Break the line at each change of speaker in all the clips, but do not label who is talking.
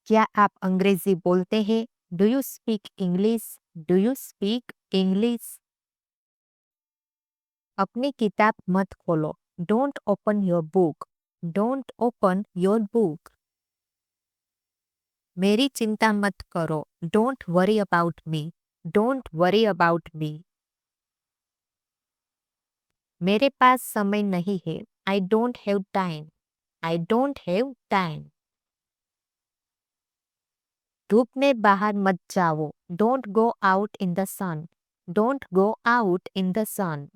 क्या आप अंग्रेजी बोलते हैं? Do you speak English? Do you speak English? अपनी किताब मत खोलो। Don't open your book. Don't open your book. मेरी चिंता मत करो। Don't worry about me. Don't worry about me. मेरे पास समय नहीं है। I don't have time. I don't have time. धूप में बाहर मत जाओ। Don't go out in the sun. Don't go out in the sun.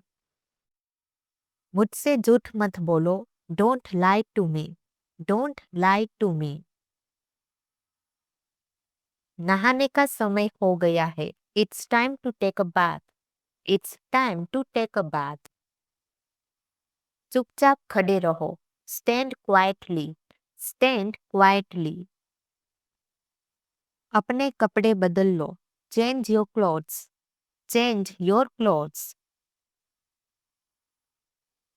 मुझसे झूठ मत बोलो। Don't lie to me. Don't lie to me. नहाने का समय हो गया है। It's time to take a bath. It's time to take a bath. चुपचाप खड़े रहो। Stand quietly. Stand quietly. अपने कपड़े बदल लो। Change your clothes. Change your clothes.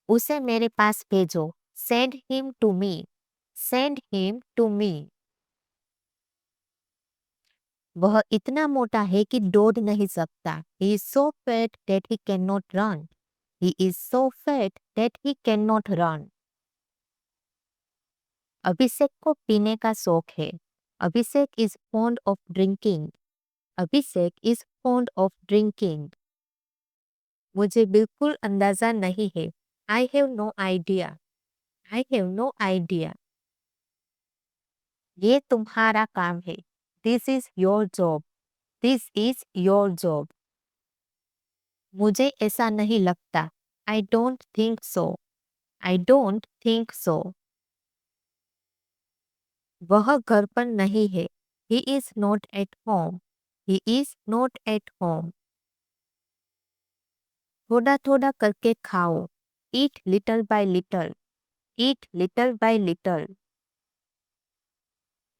उसे मेरे पास भेजो। Send him to me. Send him to me. वह इतना मोटा है कि दौड़ नहीं सकता। He is so fat that he can not run. He is so fat that he can not run. Abhishek को पीने का शौक है। Abhishek is fond of drinking. Abhishek is fond of drinking. मुझे बिल्कुल अंदाजा नहीं है। I have no idea. I have no idea. ये तुम्हारा काम है। This is your job. This is your job. मुझे ऐसा नहीं लगता। I don't think so. I don't think so. वह घर पर नहीं है। ही is not at home. He is not at home. थोड़ा थोड़ा करके खाओ। Eat little by little. Eat little by little.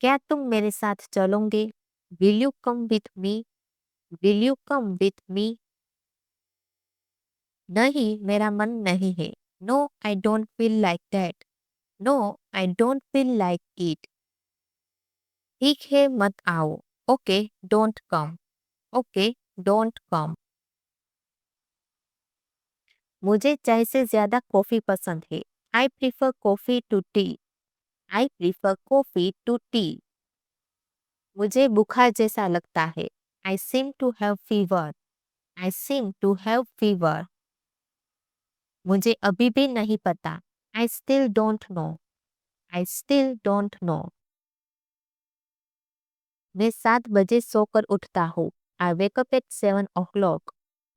क्या तुम मेरे साथ चलोगे? Will you come with me? Will you come with me? नहीं, मेरा मन नहीं है। No, I don't feel like that. No, I don't feel like it. ठीक है, मत आओ। Okay, don't come. Okay, don't come. मुझे चाय से ज्यादा कॉफी पसंद है। आई prefer coffee to tea. I prefer coffee to tea. मुझे बुखार जैसा लगता है। I seem to have fever. I seem to have fever. मुझे अभी भी नहीं पता। I still don't know. I still don't know. मैं 7 बजे सोकर उठता हूँ। I wake up at 7 o'clock।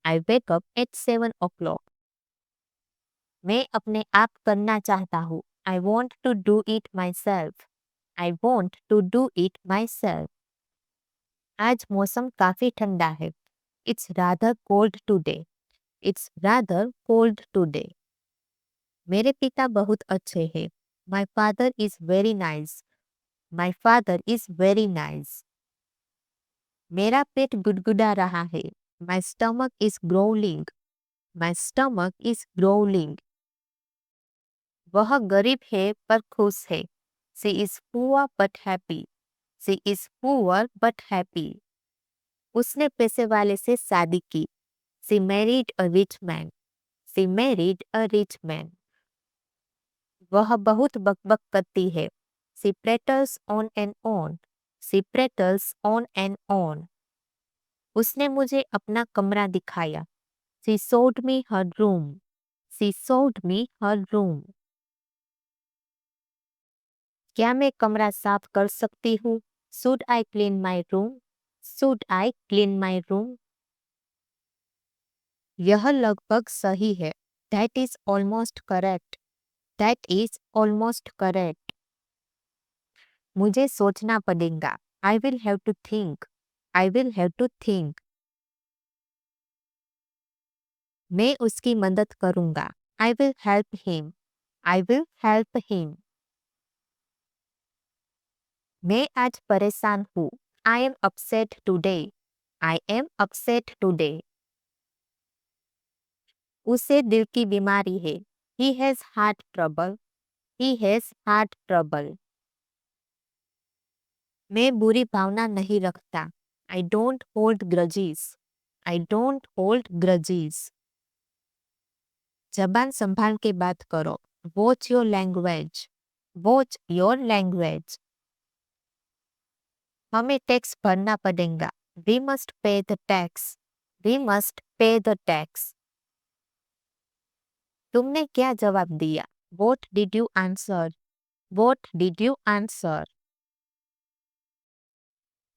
I wake up at 7 o'clock। मैं अपने आप करना चाहता हूँ। I want to do it myself. I want to do it myself. आज मौसम काफी ठंडा है। It's rather cold today. It's rather cold today. मेरे पिता बहुत अच्छे हैं। My father is very nice. My father is very nice. मेरा पेट गुदगुदा रहा है। My stomach is growling. My stomach is growling. वह गरीब है पर खुश है। She is poor but happy. She is poor but happy. उसने पैसे वाले से शादी की। सी married a rich man. She married a rich man. वह बहुत बकबक करती है। She prattles on and on. She prattles on and on. उसने मुझे अपना कमरा दिखाया। She showed me her room. She showed me her room. क्या मैं कमरा साफ कर सकती हूँ? Should I clean my room? Should I clean my room? यह लगभग सही है। That is almost correct. That is almost correct. मुझे सोचना पड़ेगा। I will have to think. I will have to think. मैं उसकी मदद करूंगा। I will help him. I will help him. मैं आज परेशान हूँ। I am upset today. I am upset today. उसे दिल की बीमारी है। He has heart trouble. He has heart trouble. मैं बुरी भावना नहीं रखता। I don't hold grudges. I don't hold grudges. जबान संभाल के बात करो। Watch your language. Watch your language. हमें टैक्स भरना पड़ेगा। We must pay the tax. We must pay the tax. तुमने क्या जवाब दिया? What did you answer? What did you answer?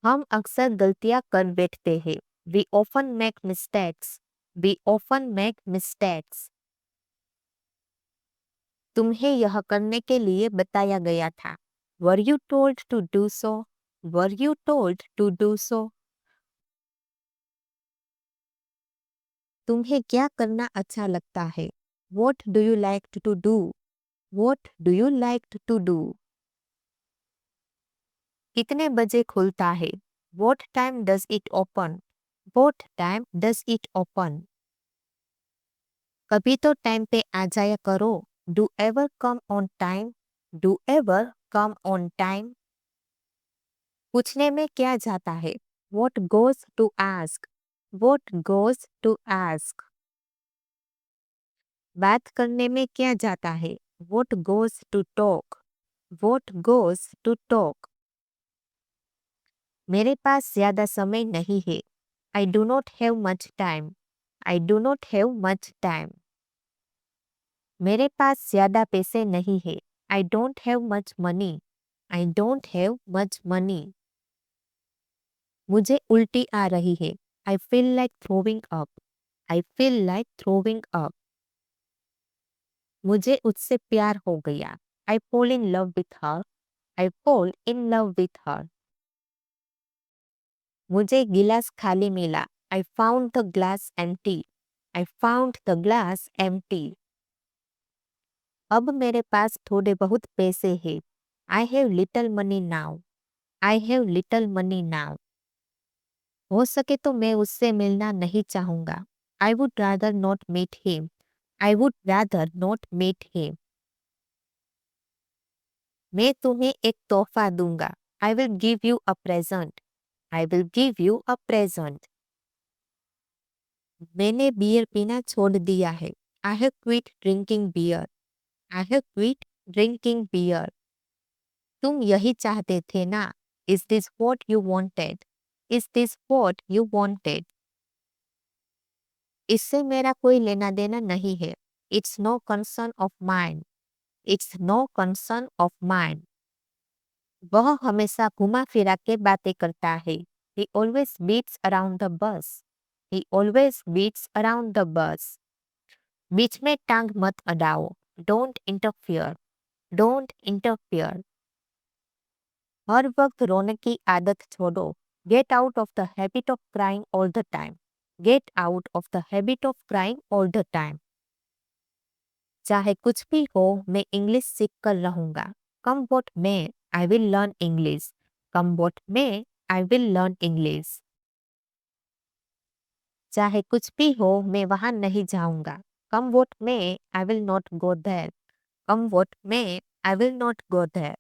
हम अक्सर गलतियां कर बैठते हैं। We often make mistakes. We often make mistakes. तुम्हें यह करने के लिए बताया गया था। Were you told to do so? Were you told to do so? तुम्हें क्या करना अच्छा लगता है? What do you like to do? What do you like to do? कितने बजे खुलता है? What time does it open? What time does it open? कभी तो टाइम पे आ जाया करो। Do ever come on time? Do ever come on time? पूछने में क्या जाता है? What goes to ask? What goes to ask? बात करने में क्या जाता है? What goes to talk? What goes to talk? मेरे पास ज्यादा समय नहीं है। I do not have much time. I do not have much time. मेरे पास ज्यादा पैसे नहीं है। I don't have much money. I don't have much money. मुझे उल्टी आ रही है। I feel like throwing up. I feel like throwing up. मुझे उससे प्यार हो गया। I fall in love with her. I fall in love with her. मुझे गिलास खाली मिला। I found the glass empty. I found the glass empty. अब मेरे पास थोड़े बहुत पैसे हैं। I have little money now. I have little money now. हो सके तो मैं उससे मिलना नहीं चाहूंगा। I would rather not meet him. I would rather not meet him. मैं तुम्हें एक तोहफा दूंगा। I will give you a present. I will give you a present. मैंने बियर पीना छोड़ दिया है। I have quit drinking beer. I have quit drinking beer. तुम यही चाहते थे ना? Is this what you wanted? Is this what you wanted? इससे मेरा कोई लेना देना नहीं है। It's no concern of mine. It's no concern of mine. वह हमेशा घुमा फिरा के बातें करता है। He always beats around the bus. He always beats around the bus. बीच में टांग मत अड़ाओ। Don't interfere. Don't interfere. हर वक्त रोने की आदत छोड़ो। Get out of the habit of crying all the time. Get out of the habit of crying all the time. चाहे कुछ भी हो, मैं इंग्लिश सीख कर रहूंगा। Come what may, I will learn English. Come what may, I will learn English. चाहे कुछ भी हो, मैं वहां नहीं जाऊंगा। Come what may, I will not go there. Come what may, I will not go there.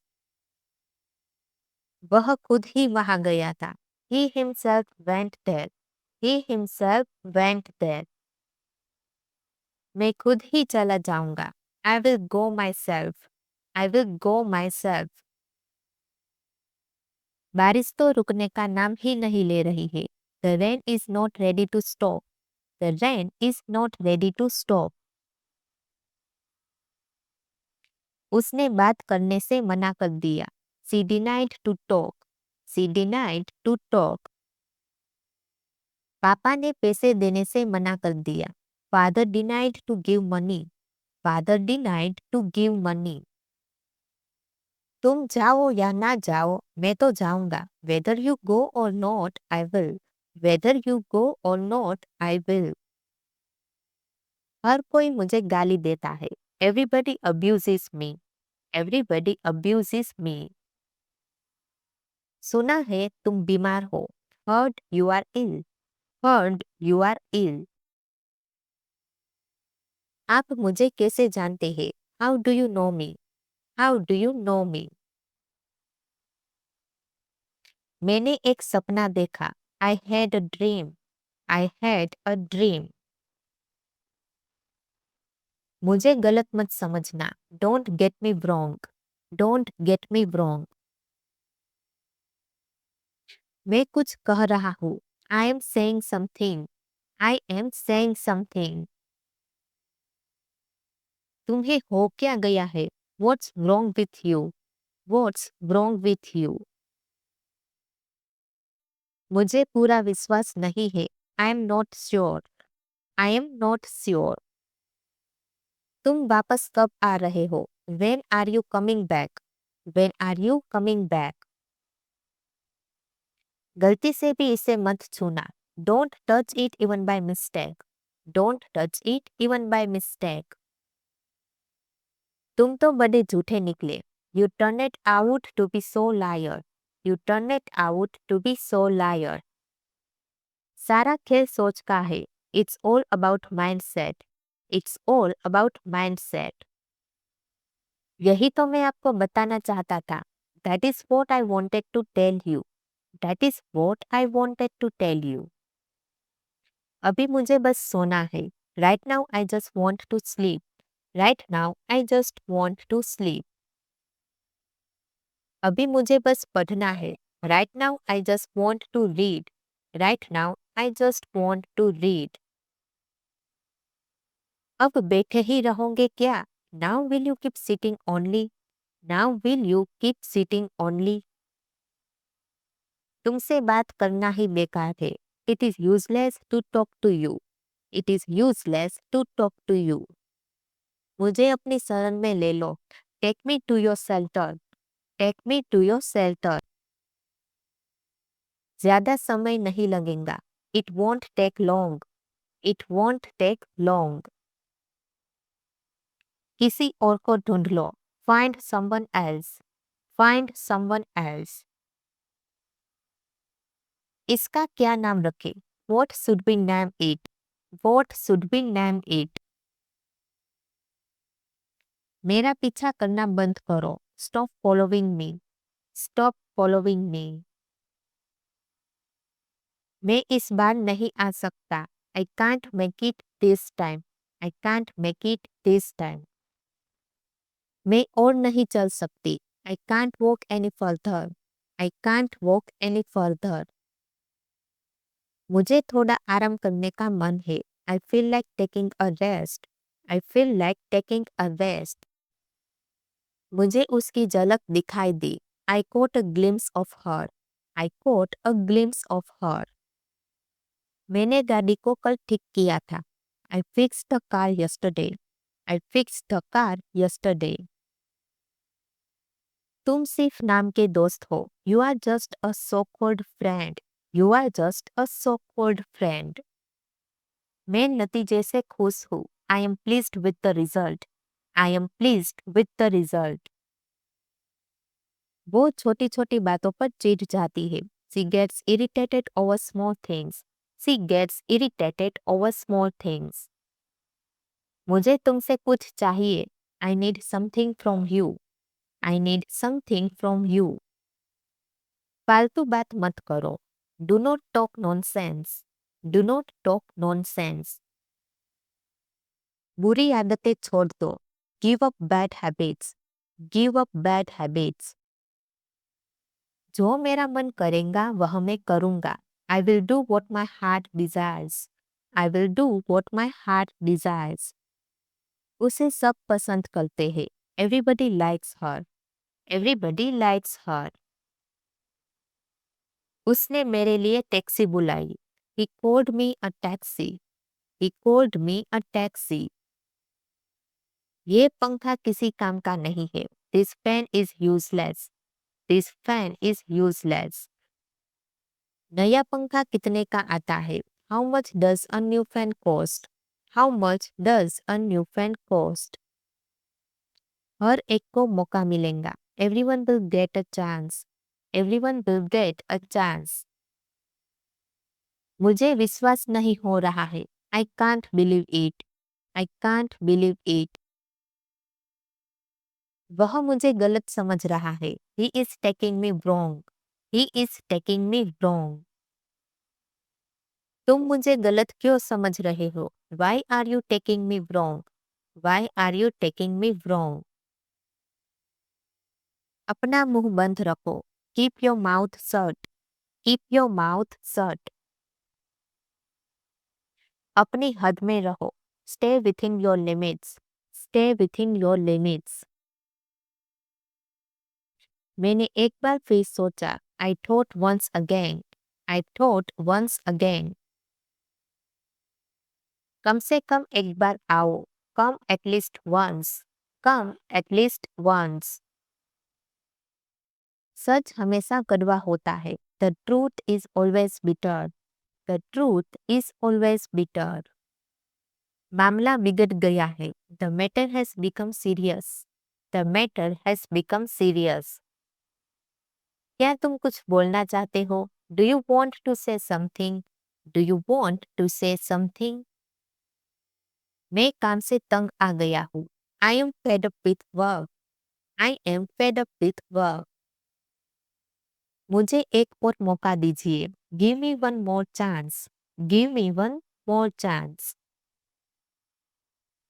वह खुद ही वहां गया था। He himself went there. He himself went there. मैं खुद ही चला जाऊंगा। I will go myself. I will go myself. बारिश तो रुकने का नाम ही नहीं ले रही है। The rain is not ready to stop. The rain is not ready to stop. उसने बात करने से मना कर दिया। She denied to talk. She denied to talk. पापा ने पैसे देने से मना कर दिया। Father denied to give money. Father denied to give money. तुम जाओ या ना जाओ, मैं तो जाऊंगा। Whether you go or not, I will. Whether you go or not, I will. हर कोई मुझे गाली देता है। Everybody abuses me. Everybody abuses me. सुना है तुम बीमार हो। Heard you are ill. Heard you are ill. आप मुझे कैसे जानते हैं? How do you know me? How do you know me? मैंने एक सपना देखा। I had a dream. I had a dream. मुझे गलत मत समझना। Don't get me wrong. Don't get me wrong. मैं कुछ कह रहा हूँ। I am saying something. I am saying something. तुम्हें हो क्या गया है? What's wrong with you? What's wrong with you? मुझे पूरा विश्वास नहीं है। I am not sure. I am not sure. तुम वापस कब आ रहे हो? When are you coming back? When are you coming back? गलती से भी इसे मत छूना। Don't touch it even by mistake. Don't touch it even by mistake. तुम तो बड़े झूठे निकले। You turn it out to be so liar. You turn it out to be so liar. सारा खेल सोच का है। It's all about mindset. It's all about mindset. यही तो मैं आपको बताना चाहता था। That is what I wanted to tell you. That is what I wanted to tell you. अभी मुझे बस सोना है। Right now I just want to sleep. Right now I just want to sleep. अभी मुझे बस पढ़ना है। Right now I just want to read. Right now I just want to read. अब बैठे ही रहोगे क्या? Now will you keep sitting only? Now will you keep sitting only? तुमसे बात करना ही बेकार है। It is useless to talk to you. It is useless to talk to you. मुझे अपनी शरण में ले लो। Take me to your shelter. Take me to your shelter. ज्यादा समय नहीं लगेगा। It won't take long. It won't take long. किसी और को ढूंढ लो। Find someone else. Find someone else. इसका क्या नाम रखें? What should we name it? What should we name it? मेरा पीछा करना बंद करो। Stop following me. Stop following me. मैं इस बार नहीं आ सकता। I can't make it this time. I can't make it this time. मैं और नहीं चल सकती। I can't walk any further. I can't walk any further. मुझे थोड़ा आराम करने का मन है। I feel like taking a rest. I feel like taking a rest. मुझे उसकी झलक दिखाई दी। I caught a glimpse of her. I caught a glimpse of her. मैंने गाड़ी को कल ठीक किया था। I fixed the car yesterday. I fixed the car yesterday. तुम सिर्फ नाम के दोस्त हो। You are just a so-called friend. You are just a so-called friend. मैं नतीजे से खुश हूँ। I am pleased with the result. I am pleased with the result. वो छोटी छोटी बातों पर चिढ़ जाती है। She gets irritated over small things. She gets irritated over small things. मुझे तुमसे कुछ चाहिए। I need something from you. I need something from you. फालतू बात मत करो। Do not talk nonsense. Do not talk nonsense. बुरी आदतें छोड़ दो। Give up bad habits. Give up bad habits. जो मेरा मन करेगा वह मैं करूँगा। I will do what my heart desires. I will do what my heart desires. उसे सब पसंद करते हैं। Everybody likes her. Everybody likes her. उसने मेरे लिए टैक्सी बुलाई। He called me a taxi. He called me a taxi. ये पंखा किसी काम का नहीं है। This fan is useless. This fan is useless. नया पंखा कितने का आता है? How much does a new fan cost? How much does a new fan cost? हर एक को मौका मिलेगा। Everyone will get a chance. Everyone will get a chance. मुझे विश्वास नहीं हो रहा है। I can't believe it. I can't believe it. वह मुझे गलत समझ रहा है। He is taking me wrong. He is taking me wrong. तुम मुझे गलत क्यों समझ रहे हो? Why are you taking me wrong? Why are you taking me wrong? अपना मुंह बंद रखो. Keep your mouth shut. Keep your mouth shut. अपनी हद में रहो. Stay within your limits. Stay within your limits. मैंने एक बार फिर सोचा. I thought once again. I thought once again. कम से कम एक बार आओ. Come at least once. Come at least once. सच हमेशा कड़वा होता है. The truth is always bitter. The truth is always bitter. मामला बिगड़ गया है. The matter has become serious. The matter has become serious. क्या तुम कुछ बोलना चाहते हो? Do you want to say something? Do you want to say something? मैं काम से तंग आ गया हूँ. I am fed up with work. I am fed up with work. मुझे एक और मौका दीजिए. Give me one more chance. Give me one more chance.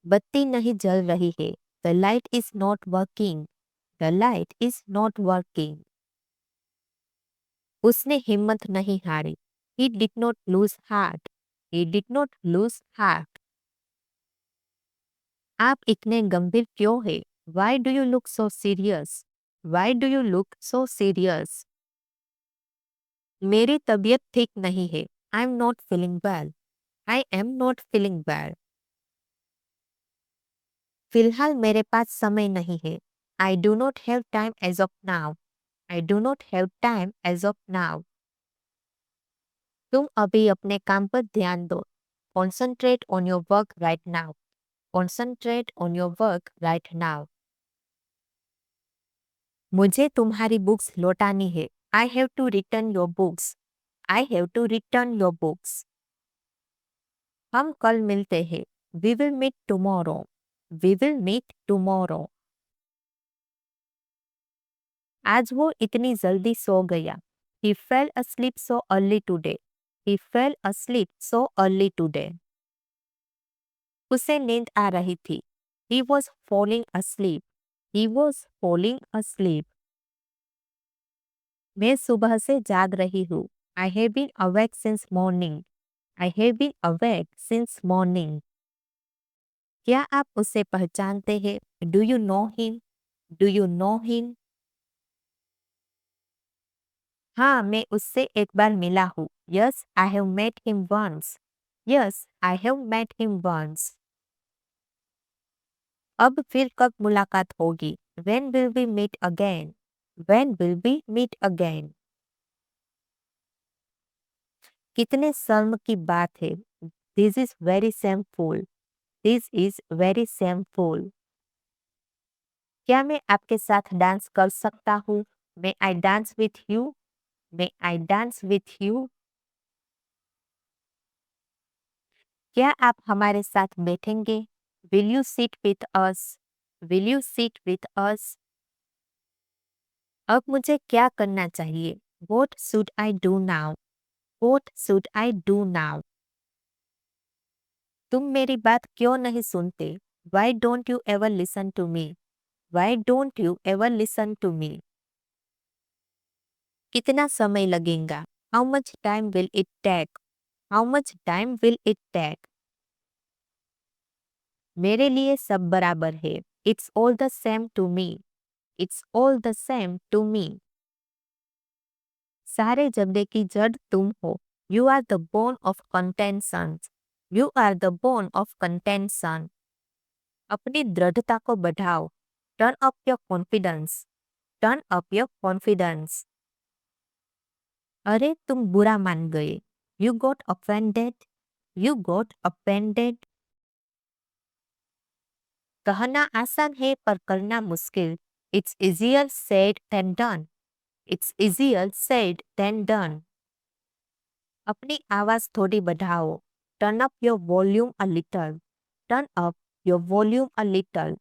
बत्ती नहीं जल रही है. The light is not working. The light is not working. उसने हिम्मत नहीं हारी. He did not lose heart. He did not lose heart. आप इतने गंभीर क्यों हैं? Why do you look so serious? Why do you look so serious? मेरी तबीयत ठीक नहीं है. I'm not feeling well. I am not feeling well. फिलहाल मेरे पास समय नहीं है. I do not have time as of now. I do not have time as of now. तुम अभी अपने काम पर ध्यान दो. Concentrate on your work right now. Concentrate on your work right now. मुझे तुम्हारी बुक्स लौटानी है. I have to return your books. I have to return your books. हम कल मिलते हैं. We will meet tomorrow. We will meet tomorrow. आज वो इतनी जल्दी सो गया. He fell asleep so early today. He fell asleep so early today. उसे नींद आ रही थी. He was falling asleep. He was falling asleep. मैं सुबह से जाग रही हूँ. I have been awake since morning. I have been awake since morning. क्या आप उसे पहचानते हैं? Do you know him? Do you know him? हाँ, मैं उससे एक बार मिला हूँ. Yes, I have met him once. Yes, I have met him once. अब फिर कब मुलाकात होगी? When will we meet again? When will we meet again? कितने शर्म की बात है. This is very shameful. This is very shameful. क्या मैं आपके साथ डांस कर सकता हूँ? May I dance with you? May I dance with you? क्या आप हमारे साथ बैठेंगे? Will you sit with us? Will you sit with us? अब मुझे क्या करना चाहिए? What should I do now? What should I do now? तुम मेरी बात क्यों नहीं सुनते? Why don't you ever listen to me? Why don't you ever listen to me? कितना समय लगेगा? How much time will it take? How much time will it take? मेरे लिए सब बराबर है. It's all the same to me. It's all the same to me. सारे झगड़े की जड़ तुम हो. You are the bone of contention. You are the bone of contention. अपनी दृढ़ता को बढ़ाओ. Turn up your confidence. Turn up your confidence. अरे तुम बुरा मान गए. You got offended. You got offended. कहना आसान है पर करना मुश्किल. It's easier said than done. It's easier said than done. अपनी आवाज थोड़ी बढ़ाओ. Turn up your volume a little. Turn up your volume a little.